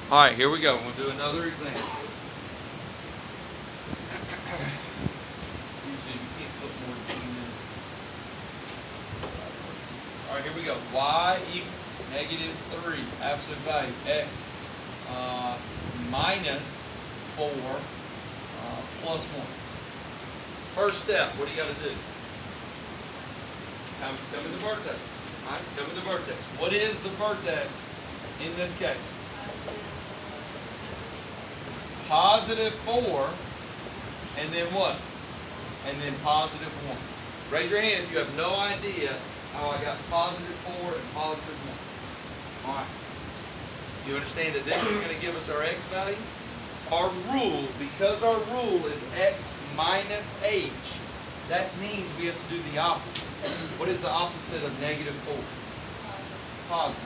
All right, here we go. We'll do another example. Usually you can't put more than 2 minutes. All right, here we go. Y equals -3, absolute value, x minus 4 plus 1. First step, what do you got to do? Tell me the vertex. All right, tell me the vertex. What is the vertex in this case? +4, and then what? And then +1. Raise your hand if you have no idea how I got +4 and +1. All right. You understand that this is going to give us our x value? Our rule, because our rule is x minus h, that means we have to do the opposite. What is the opposite of -4? Positive.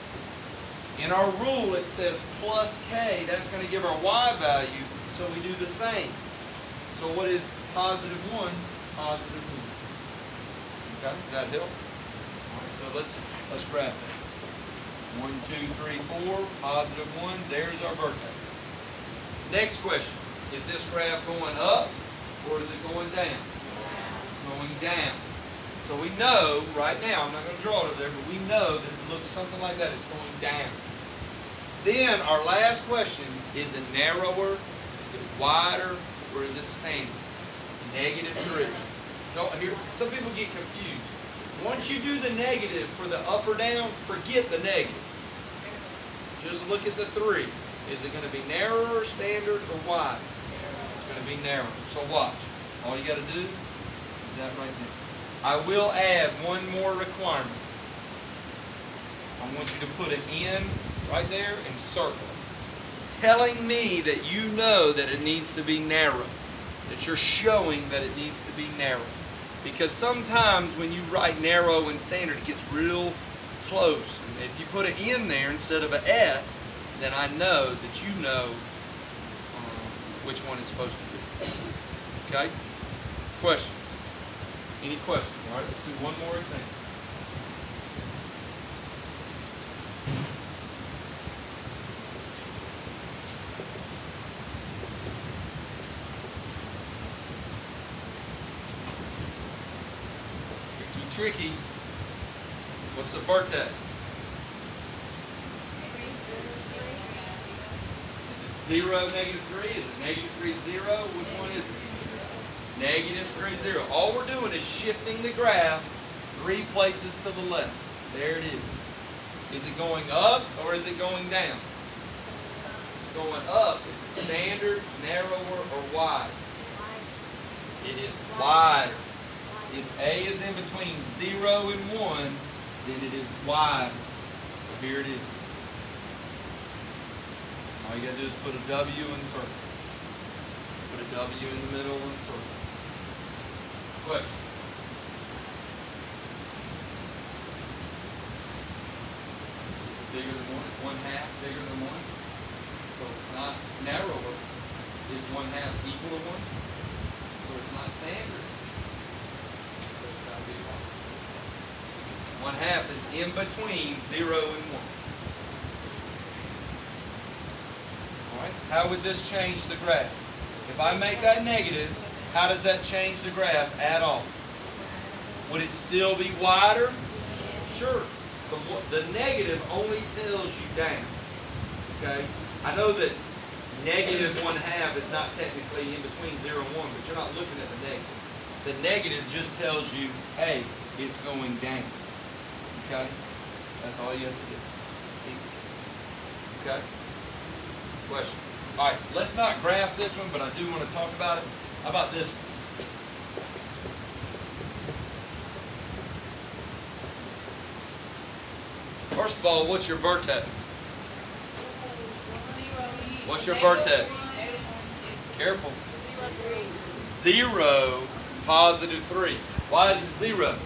In our rule, it says plus k. That's going to give our y value, so we do the same. So what is +1? +1. Okay, does that help? All right, so let's graph that. 1, 2, 3, 4, +1. There's our vertex. Next question: is this graph going up or is it going down? It's going down. So we know right now, I'm not going to draw it up there, but we know that it looks something like that. It's going down. Then our last question, is it narrower, is it wider, or is it standard? -3. No, here, some people get confused. Once you do the negative for the up or down, forget the negative. Just look at the 3. Is it going to be narrower, standard, or wide? It's going to be narrower. So watch. All you got to do is that right there. I will add one more requirement. I want you to put an N right there and circle it, telling me that you know that it needs to be narrow, that you're showing that it needs to be narrow. Because sometimes when you write narrow and standard, it gets real close. And if you put an N there instead of an S, then I know that you know which one it's supposed to be. Okay? Questions? Any questions? All right, let's do one more example. Tricky. What's the vertex? Is it 0, -3? Is it -3, 0? Which one is it? -3, 0. All we're doing is shifting the graph 3 places to the left. There it is. Is it going up or is it going down? It's going up. Is it standard, narrower, or wide? It is wider. If A is in between 0 and 1, then it is wide. So here it is. All you got to do is put a W and circle. Put a W in the middle and circle. Question? Is it bigger than 1? Is 1/2 bigger than 1? So it's not narrower. Is 1/2 equal to 1? So it's not standard. 1/2 is in between 0 and 1. Alright, how would this change the graph? If I make that negative, how does that change the graph at all? Would it still be wider? Sure. The negative only tells you down. Okay? I know that -1/2 is not technically in between 0 and 1, but you're not looking at the negative. The negative just tells you, hey, it's going down. Okay? That's all you have to do. Easy. Okay? Question. All right, let's not graph this one, but I do want to talk about it. How about this one? First of all, what's your vertex? What's your vertex? Careful. 0, +3. Why is it 0?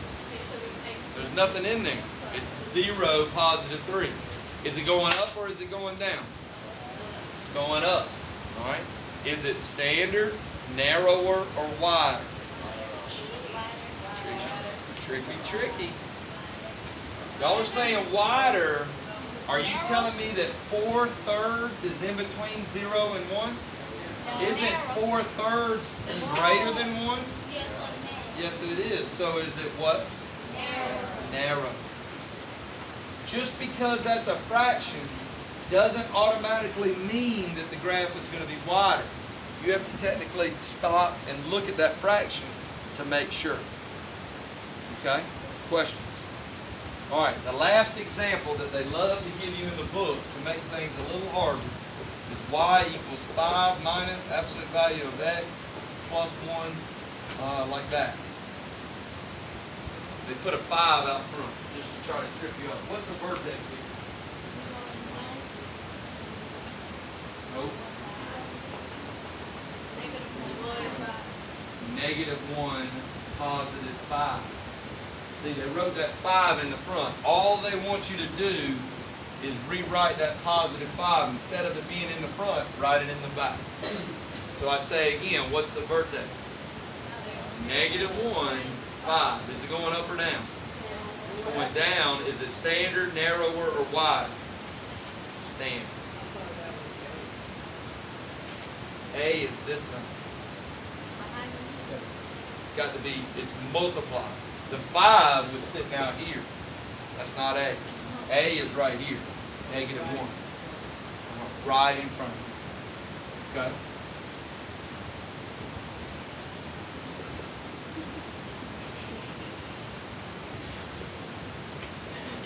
There's nothing in there. It's 0, +3. Is it going up or is it going down? It's going up. All right. Is it standard, narrower, or wider? Tricky, tricky. Y'all are saying wider, Are you telling me that 4/3 is in between 0 and 1? Isn't 4/3 greater than 1? Yes, it is. So is it what? Narrow. Just because that's a fraction doesn't automatically mean that the graph is going to be wider. You have to technically stop and look at that fraction to make sure. Okay? Questions? All right, the last example that they love to give you in the book to make things a little harder is y equals 5 minus absolute value of x plus 1, like that. They put a 5 out front just to try to trip you up. What's the vertex here? Nope. -1, +5. See, they wrote that 5 in the front. All they want you to do is rewrite that +5. Instead of it being in the front, write it in the back. So I say again, what's the vertex? -1, 5. Is it going up or down? Going down. Is it standard, narrower, or wide? Standard. A is this thing. It's got to be, it's multiplied. The 5 was sitting out here. That's not A. A is right here. -1. Right in front of you. Okay?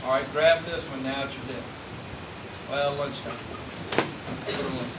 All right, grab this one now at your desk. Well, lunchtime. Go to lunch.